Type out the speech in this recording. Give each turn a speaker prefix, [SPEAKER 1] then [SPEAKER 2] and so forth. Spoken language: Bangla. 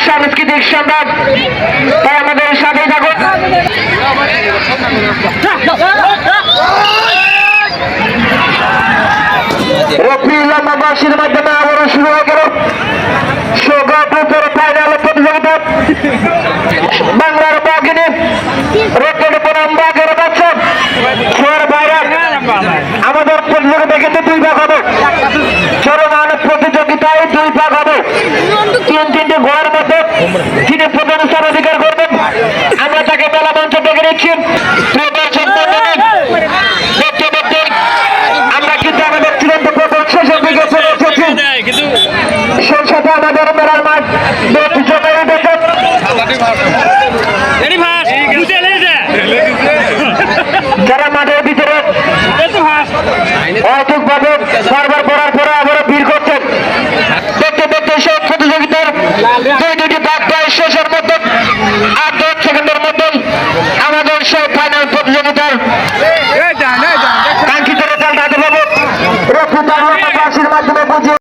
[SPEAKER 1] সাংস্কৃতিক সম্রাট, তাই আমাদের সাথেই থাকুন। রফিউল্লাহবাসীর মাধ্যমে আবারও শুরু হয়ে গেল সৌগপুরের ফাইনাল প্রতিযোগিতা। বাংলার বাঘিনী রকেট বনাম বাঘের বাচ্চা ছোয়ার বাইরা। আমাদের প্রতিযোগিতা কিন্তু দুই ভাগ হবে, চলমান প্রতিযোগিতায় দুই ভাগ হবে। তিনটি ঘোড়ার মধ্যে যিনি প্রধান স্থান অধিকার করবেন আমরা তাকে মেলা মঞ্চ ডেকে নিচ্ছি। আমরা কিন্তু আমাদের চূড়ান্ত প্রথম শেষের দিকে চলে এসেছি। সেই সাথে আমাদের মেলার মাঠ জমে উঠেছে। যারা মাঠের ভিতরে অযৌক্তিকভাবে বারবার পড়ার পরে আবারও ভিড় করছেন, দেখতে দেখতে সেই প্রতিযোগিতার দুইটি ভাগ প্রায় শেষের মধ্যে 8-10 সেকেন্ডের মধ্যেই আমাদের সেই ফাইনাল প্রতিযোগিতার কাঙ্ক্ষিত রেজাল্ট হাতে পাবো। রফিউল্লাহবাসীর মাধ্যমে বুঝিয়ে